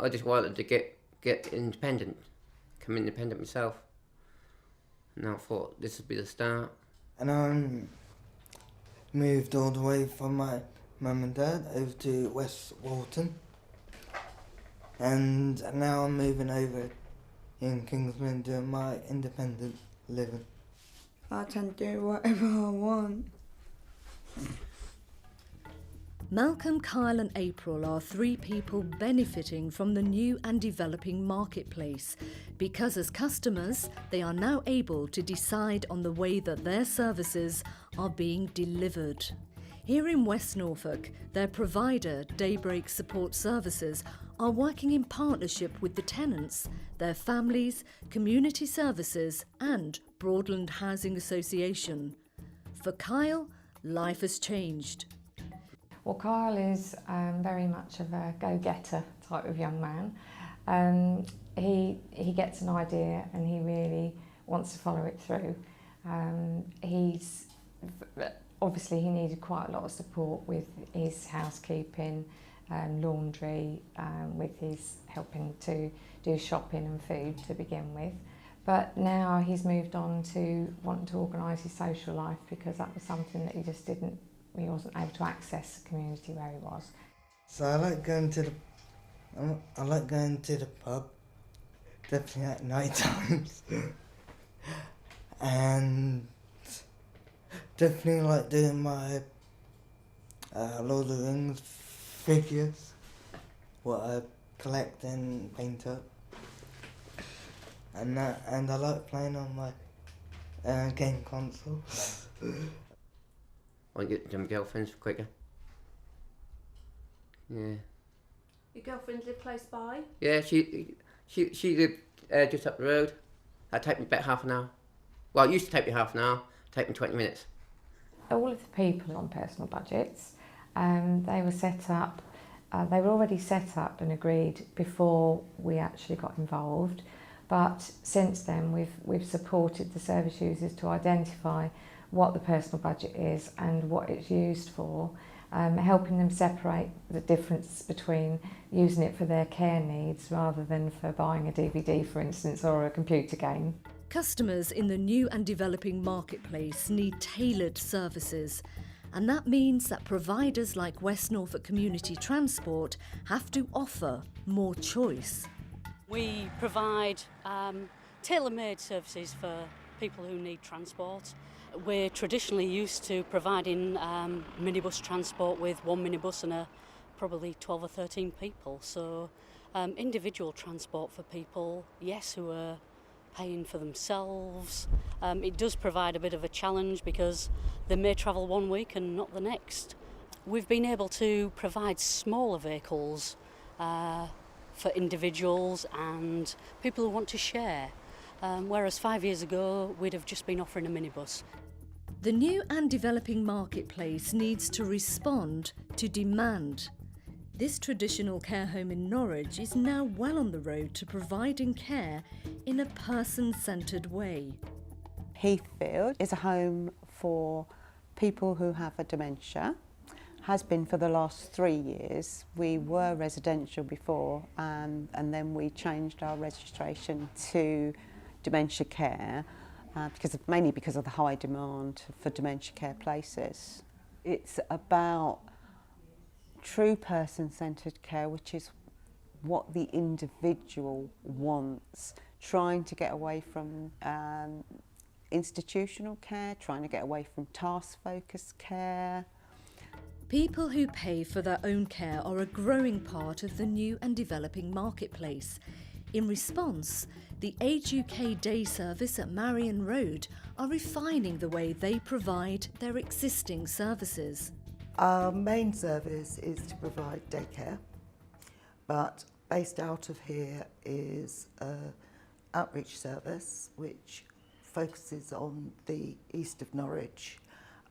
I just wanted to get independent, become independent myself. And I thought this would be the start. And I moved all the way from my mum and dad over to West Walton. And now I'm moving over in Kingsland doing my independent living. I can do whatever I want. Malcolm, Kyle and April are three people benefiting from the new and developing marketplace because as customers they are now able to decide on the way that their services are being delivered. Here in West Norfolk, their provider, Daybreak Support Services, are working in partnership with the tenants, their families, community services and Broadland Housing Association. For Kyle, life has changed. Well, Kyle is very much of a go-getter type of young man. He gets an idea and he really wants to follow it through. Obviously he needed quite a lot of support with his housekeeping, laundry, with his helping to do shopping and food to begin with. But now he's moved on to wanting to organise his social life because that was something that he wasn't able to access the community where he was. So I like going to the pub, definitely at night times. And definitely like doing my Lord of the Rings figures, what I collect and paint up. And I like playing on my game consoles. I get them girlfriends quicker. Yeah. Your girlfriend live close by? Yeah, she lived just up the road. That'd take me about half an hour. Well, it used to take me half an hour, take me 20 minutes. All of the people on personal budgets, they were set up, they were already set up and agreed before we actually got involved. But since then, we've supported the service users to identify what the personal budget is and what it's used for, helping them separate the difference between using it for their care needs rather than for buying a DVD, for instance, or a computer game. Customers in the new and developing marketplace need tailored services, and that means that providers like West Norfolk Community Transport have to offer more choice. We provide tailor-made services for people who need transport. We're traditionally used to providing minibus transport with one minibus and probably 12 or 13 people. So individual transport for people, yes, who are paying for themselves. It does provide a bit of a challenge because they may travel one week and not the next. We've been able to provide smaller vehicles for individuals and people who want to share, whereas 5 years ago we'd have just been offering a minibus. The new and developing marketplace needs to respond to demand. This traditional care home in Norwich is now well on the road to providing care in a person-centred way. Heathfield is a home for people who have a dementia, has been for the last 3 years. We were residential before and then we changed our registration to dementia care mainly because of the high demand for dementia care places. It's about true person-centred care, which is what the individual wants, trying to get away from institutional care, trying to get away from task-focused care. People who pay for their own care are a growing part of the new and developing marketplace. In response, the Age UK Day Service at Marion Road are refining the way they provide their existing services. Our main service is to provide daycare, but based out of here is an outreach service which focuses on the east of Norwich,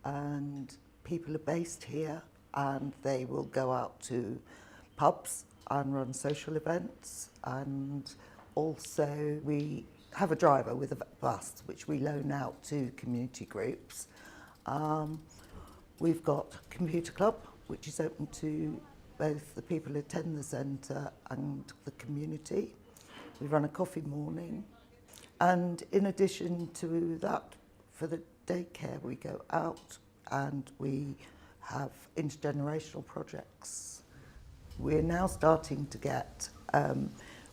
and people are based here and they will go out to pubs and run social events, and also we have a driver with a bus which we loan out to community groups. We've got Computer Club, which is open to both the people who attend the centre and the community. We run a coffee morning, and in addition to that, for the daycare we go out and we have intergenerational projects. We're now starting to get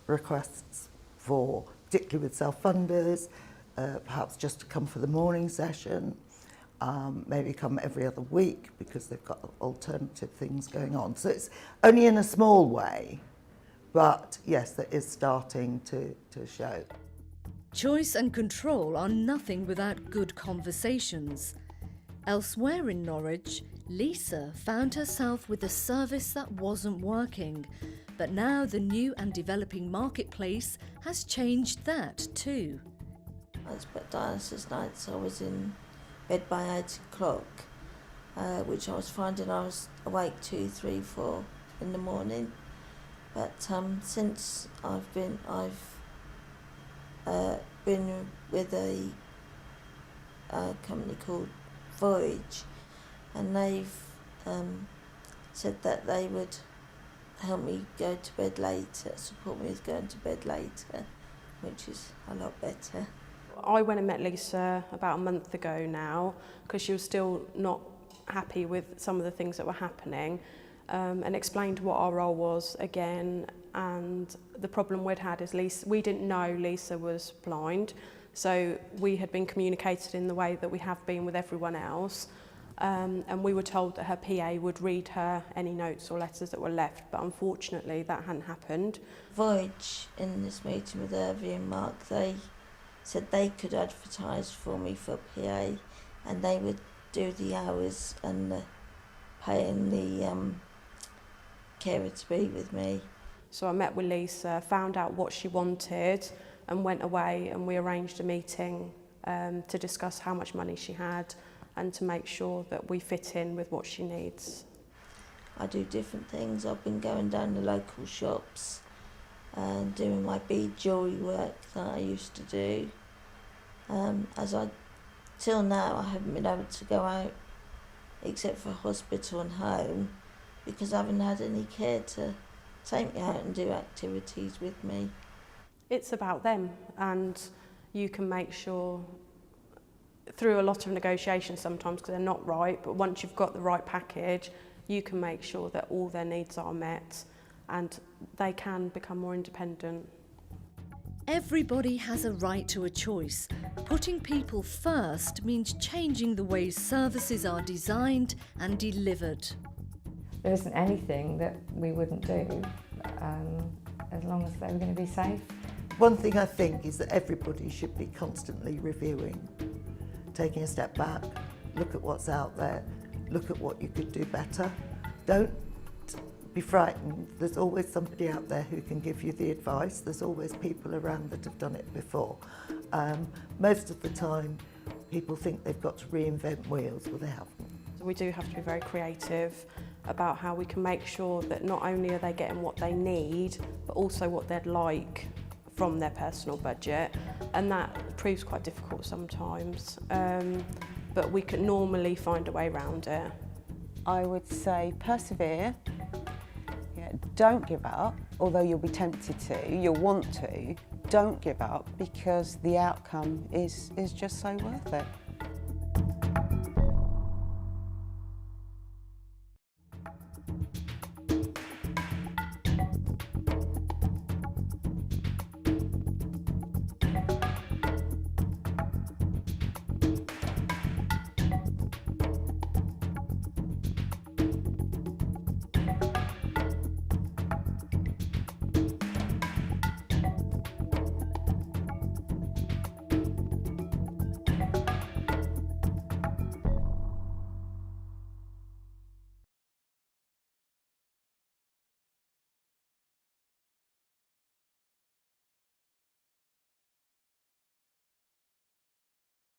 requests for, particularly with self-funders, perhaps just to come for the morning session, maybe come every other week because they've got alternative things going on. So it's only in a small way, but yes, that is starting to show. Choice and control are nothing without good conversations. Elsewhere in Norwich, Lisa found herself with a service that wasn't working, but now the new and developing marketplace has changed that too. I spent dialysis nights. I was in bed by 8 o'clock, which I was finding I was awake 2, 3, 4 in the morning. But since I've been with a company called Voyage, and they've said that they would help me go to bed later, support me with going to bed later, which is a lot better. I went and met Lisa about a month ago now because she was still not happy with some of the things that were happening, and explained what our role was again. And the problem we'd had is we didn't know Lisa was blind, so we had been communicated in the way that we have been with everyone else, and we were told that her PA would read her any notes or letters that were left, but unfortunately that hadn't happened. Voyage, in this meeting with Irvie and Mark, they said they could advertise for me for PA, and they would do the hours and the paying the carer to be with me. So I met with Lisa, found out what she wanted, and went away, and we arranged a meeting to discuss how much money she had and to make sure that we fit in with what she needs. I do different things. I've been going down the local shops and doing my bead jewellery work that I used to do. Till now I haven't been able to go out except for hospital and home because I haven't had any care to take me out and do activities with me. It's about them, and you can make sure through a lot of negotiations sometimes because they're not right, but once you've got the right package, you can make sure that all their needs are met and they can become more independent. Everybody has a right to a choice. Putting people first means changing the way services are designed and delivered. There isn't anything that we wouldn't do as long as they were going to be safe. One thing I think is that everybody should be constantly reviewing, taking a step back, look at what's out there, look at what you could do better. Don't be frightened. There's always somebody out there who can give you the advice. There's always people around that have done it before. Most of the time, people think they've got to reinvent wheels, but they haven't. We do have to be very creative about how we can make sure that not only are they getting what they need, but also what they'd like from their personal budget, and that proves quite difficult sometimes, but we can normally find a way around it. I would say persevere, don't give up, although you'll be tempted to, you'll want to. Don't give up because the outcome is just so worth it.